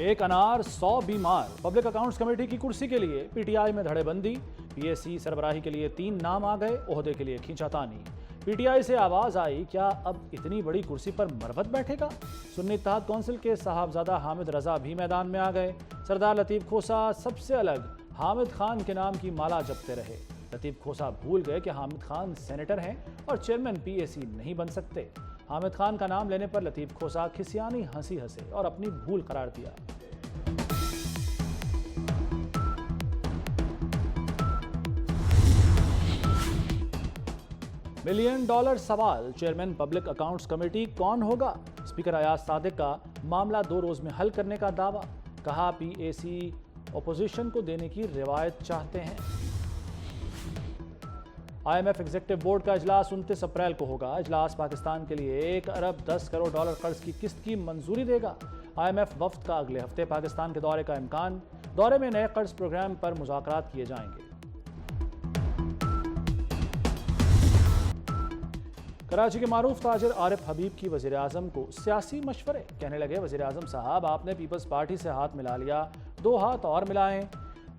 एक अनार 100 बीमार। पब्लिक अकाउंट्स कमेटी की कुर्सी के लिए पीटीआई में धड़ेबंदी। पीएसी सरबराही के लिए 3 नाम आ गए, ओहदे के लिए खींचातानी। पीटीआई से आवाज आई, क्या अब इतनी बड़ी कुर्सी पर मरवत बैठेगा? सुन्नी इत्तेहाद कौंसिल के साहबजादा हामिद रजा भी मैदान में आ गए। सरदार लतीफ खोसा सबसे अलग हामिद खान के नाम की माला जपते रहे। लतीफ खोसा भूल गए कि हामिद खान सेनेटर हैं और चेयरमैन पीएसी नहीं बन सकते। हामिद खान का नाम लेने पर लतीफ खोसा खिसियानी हंसी हंसे और अपनी भूल करार दिया। $1 मिलियन सवाल, चेयरमैन पब्लिक अकाउंट्स कमेटी कौन होगा? स्पीकर अयाज सादिक का मामला 2 रोज में हल करने का दावा। कहा पीएसी अपोजिशन को देने की रिवायत चाहते हैं। IMF एग्जीक्यूटिव बोर्ड का इजलास 29 अप्रैल को होगा। इजलास पाकिस्तान के लिए $1 अरब 10 करोड़ कर्ज की किस्त की मंजूरी देगा। IMF वफ्द का अगले हफ्ते पाकिस्तान के दौरे का इम्कान। दौरे में नए कर्ज प्रोग्राम पर मुज़ाकरात किए जाएंगे। कराची के मारूफ ताजिर आरिफ हबीब की वज़ीर आज़म को सियासी मशवरे। कहने लगे, वज़ीर आज़म साहब आपने पीपल्स पार्टी से हाथ मिला लिया, 2 हाथ और मिलाएं।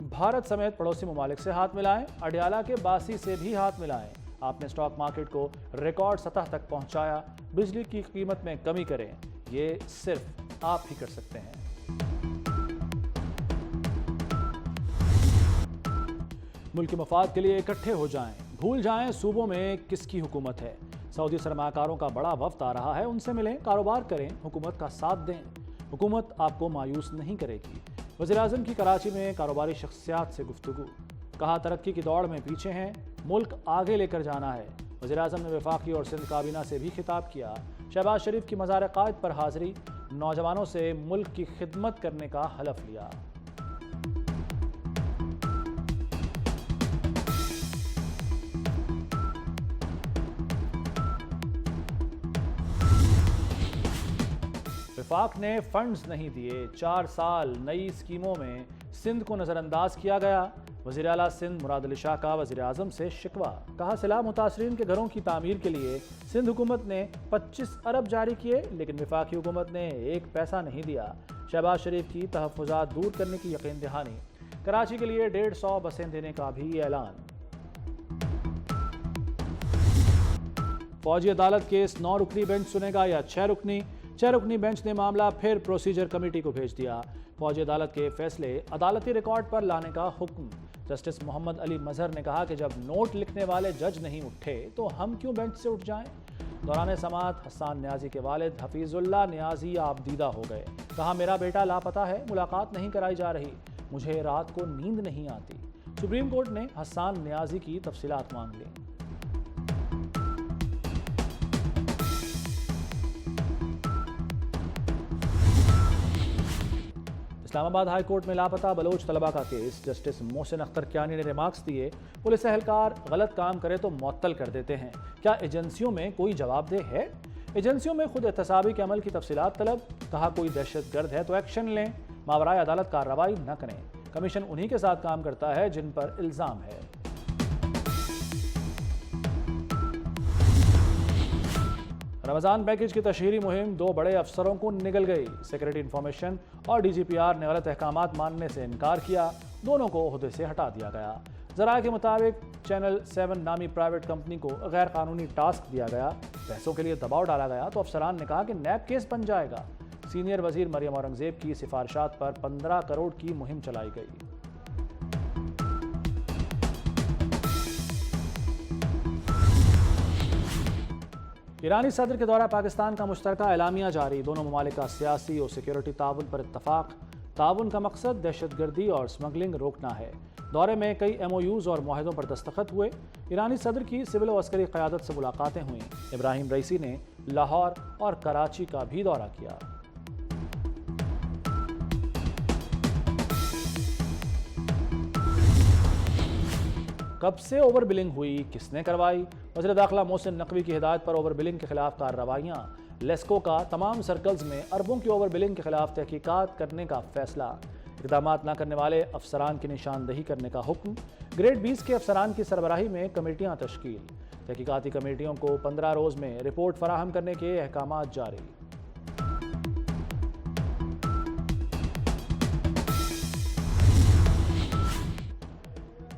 भारत समेत पड़ोसी ममालिक से हाथ मिलाएं, अडियाला के बासी से भी हाथ मिलाएं। आपने स्टॉक मार्केट को रिकॉर्ड सतह तक पहुंचाया, बिजली की कीमत में कमी करें, ये सिर्फ आप ही कर सकते हैं। मुल्क के मफाद के लिए इकट्ठे हो जाएं, भूल जाएं सूबों में किसकी हुकूमत है। सऊदी सरमाकारों का बड़ा वफ्द आ रहा है, उनसे मिलें, कारोबार करें, हुकूमत का साथ दें। हुकूमत आपको मायूस नहीं करेगी। वज़ीर आज़म की कराची में कारोबारी शख्सियात से गुफ्तगू। कहा तरक्की की दौड़ में पीछे हैं, मुल्क आगे लेकर जाना है। वज़ीर आज़म ने वफाकी और सिंध काबीना से भी खिताब किया। शहबाज शरीफ की मज़ार क़ायद पर हाज़री, नौजवानों से मुल्क की खिदमत करने का हलफ लिया। वफाक ने फंड्स नहीं दिए, 4 साल नई स्कीमों में सिंध को नज़रअंदाज किया गया। वज़ीर आला सिंध मुराद अली शाह का वज़ीर आज़म से शिकवा। कहा सैलाब मुतासरीन के घरों की तामीर के लिए सिंध हुकूमत ने 25 अरब जारी किए, लेकिन वफाकी हुकूमत ने 1 पैसा नहीं दिया। शहबाज शरीफ की तहफ़्फ़ुज़ात दूर करने की यकीन दहानी। कराची के लिए 150 बसें देने का भी ऐलान। फौजी अदालत केस 9 रुकनी बेंच सुनेगा या 6 रुकनी? 6 रुकनी बेंच ने मामला फिर प्रोसीजर कमेटी को भेज दिया। फौजी अदालत के फैसले अदालती रिकॉर्ड पर लाने का हुक्म। जस्टिस मोहम्मद अली मजहर ने कहा कि जब नोट लिखने वाले जज नहीं उठे तो हम क्यों बेंच से उठ जाएं। दौरान समाअत हसन न्याजी के वालिद हफीजुल्लाह न्याजी आबदीदा हो गए। कहा मेरा बेटा लापता है, मुलाकात नहीं कराई जा रही, मुझे रात को नींद नहीं आती। सुप्रीम कोर्ट ने हसन न्याजी की तफसीलात मांग ली। इस्लामाबाद हाई कोर्ट में लापता बलोच तलबा का केस। जस्टिस मोहसिन अख्तर कियानी ने रिमार्क्स दिए, पुलिस एहलकार गलत काम करे तो मुअत्तल कर देते हैं। क्या एजेंसियों में कोई जवाबदेह है? एजेंसियों में खुद एहतसाबी के अमल की तफसीलात तलब। कहा कोई दहशत गर्द है तो एक्शन लें, मावराए अदालत कार्रवाई न करें। कमीशन उन्हीं के साथ काम करता है जिन पर इल्ज़ाम है। रमज़ान पैकेज की तशहीरी मुहिम 2 बड़े अफसरों को निगल गई। सेक्रेटरी इंफॉर्मेशन और DGPR ने गलत अहकामात मानने से इनकार किया, दोनों को ओहदे से हटा दिया गया। ज़राए के मुताबिक चैनल 7 नामी प्राइवेट कंपनी को गैर कानूनी टास्क दिया गया, पैसों के लिए दबाव डाला गया तो अफसरान ने कहा कि नैब केस बन जाएगा। सीनियर वजीर मरियम औरंगजेब की सिफारिशात पर 15 करोड़ की मुहिम चलाई गई। ईरानी सदर के दौरा पाकिस्तान का मुश्तरका एलामिया जारी। दोनों ममालिक का सियासी और सिक्योरिटी ताउन पर इत्तफाक। ताउन का मकसद दहशतगर्दी और स्मगलिंग रोकना है। दौरे में कई MOUs और मुआहदों पर दस्तखत हुए। ईरानी सदर की सिविल और अस्करी क़यादत से मुलाकातें हुई। इब्राहिम रईसी ने लाहौर और कराची का भी दौरा किया। कब से ओवर बिलिंग हुई, किसने करवाई? वज़ीर दाखिला मोहसिन नकवी की हिदायत पर ओवर बिलिंग के खिलाफ कार्रवाइयाँ। लेस्को का तमाम सर्कल्स में अरबों की ओवर बिलिंग के खिलाफ तहकीकात करने का फैसला। इक़दामात न करने वाले अफसरान की निशानदही करने का हुक्म। ग्रेड 20 के अफसरान की सरबराही में कमेटियाँ तश्कील। तहकीकाती कमेटियों को 15 रोज़ में रिपोर्ट फराहम करने के अहकामात जारी।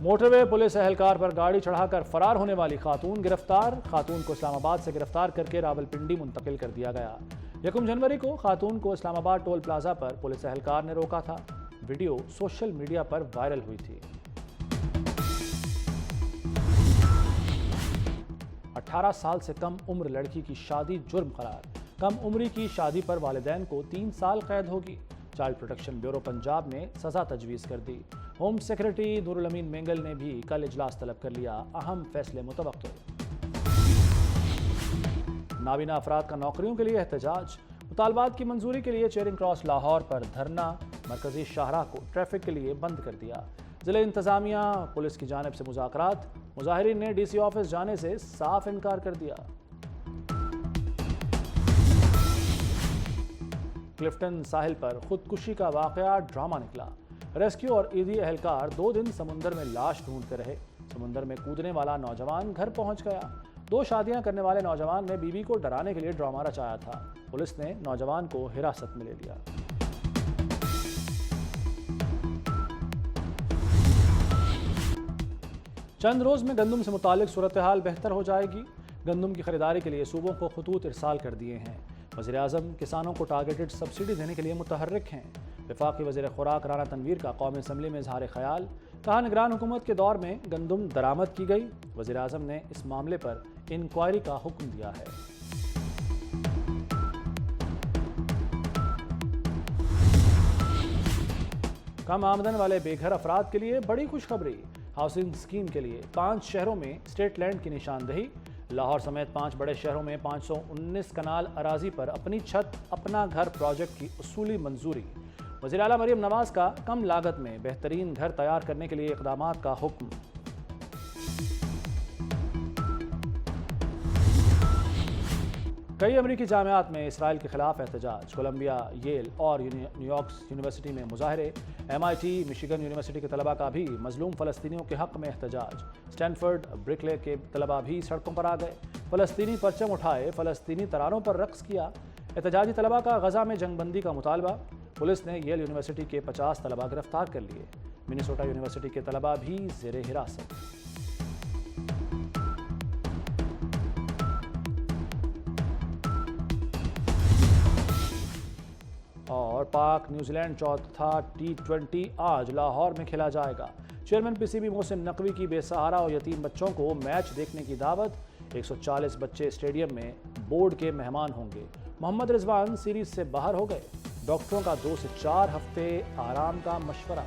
موٹر وے پولیس اہلکار پر گاڑی چڑھا کر فرار ہونے والی خاتون گرفتار، خاتون کو اسلام آباد سے گرفتار کر کے راولپنڈی منتقل کر دیا گیا۔ 1 جنوری کو خاتون کو اسلام آباد ٹول پلازا پر پولیس اہلکار نے روکا تھا۔ ویڈیو سوشل میڈیا پر وائرل ہوئی تھی۔ 18 سال سے کم عمر لڑکی کی شادی جرم قرار، کم عمری کی شادی پر والدین کو 3 سال قید ہوگی۔ چائلڈ پروٹیکشن بیورو پنجاب نے سزا تجویز کر دی۔ ہوم سیکرٹری نور الامین مینگل نے بھی کل اجلاس طلب کر لیا، اہم فیصلے متوقع۔ نابینا افراد کا نوکریوں کے لیے احتجاج، مطالبات کی منظوری کے لیے چیرنگ کراس لاہور پر دھرنا، مرکزی شاہراہ کو ٹریفک کے لیے بند کر دیا۔ ضلع انتظامیہ پولیس کی جانب سے مذاکرات، مظاہرین نے ڈی سی آفس جانے سے صاف انکار کر دیا۔ کلفٹن ساحل پر خودکشی کا واقعہ ڈرامہ نکلا۔ ریسکیو اور ایدی اہلکار 2 دن سمندر میں لاش ڈھونڈتے رہے۔ سمندر میں کودنے والا نوجوان گھر پہنچ گیا۔ 2 شادیاں کرنے والے نوجوان نے بیوی کو ڈرانے کے لیے ڈرامہ رچایا تھا۔ پولیس نے نوجوان کو حراست میں لے لیا۔ چند روز میں گندم سے متعلق صورتحال بہتر ہو جائے گی۔ گندم کی خریداری کے لیے صوبوں کو خطوط ارسال کر دیے ہیں۔ وزیر اعظم کسانوں کو ٹارگیٹڈ سبسڈی دینے کے لیے متحرک ہیں۔ وفاقی وزیر خوراک رانا تنویر کا قومی اسمبلی میں اظہار خیال، کہا نگران حکومت کے دور میں گندم درآمد کی گئی۔ وزیر اعظم نے اس معاملے پر انکوائری کا حکم دیا ہے۔ کم آمدن والے بے گھر افراد کے لیے بڑی خوشخبری، ہاؤسنگ اسکیم کے لیے 5 شہروں میں اسٹریٹ لینڈ کی نشاندہی۔ لاہور سمیت 5 بڑے شہروں میں 519 کنال اراضی پر اپنی چھت اپنا گھر پروجیکٹ کی اصولی منظوری۔ وزیر اعلیٰ مریم نواز کا کم لاگت میں بہترین گھر تیار کرنے کے لیے اقدامات کا حکم۔ کئی امریکی جامعات میں اسرائیل کے خلاف احتجاج، کولمبیا، ییل اور نیو یارک یونیورسٹی میں مظاہرے۔ MIT، مشیگن یونیورسٹی کے طلباء کا بھی مظلوم فلسطینیوں کے حق میں احتجاج۔ اسٹینفورڈ، برکلے کے طلباء بھی سڑکوں پر آ گئے، فلسطینی پرچم اٹھائے، فلسطینی ترانوں پر رقص کیا۔ احتجاجی طلباء کا غزہ میں جنگ بندی کا مطالبہ، پولیس نے ییل یونیورسٹی کے 50 طلباء گرفتار کر لیے۔ منیسوٹا یونیورسٹی کے طلباء بھی زیر حراست۔ اور پاک نیوزی لینڈ چوتھا T20 آج لاہور میں کھیلا جائے گا۔ چیئرمین PCB محسن نقوی کی بے سہارا اور یتیم بچوں کو میچ دیکھنے کی دعوت۔ 140 بچے اسٹیڈیم میں بورڈ کے مہمان ہوں گے۔ محمد رضوان سیریز سے باہر ہو گئے، ڈاکٹروں کا 2 سے 4 ہفتے آرام کا مشورہ۔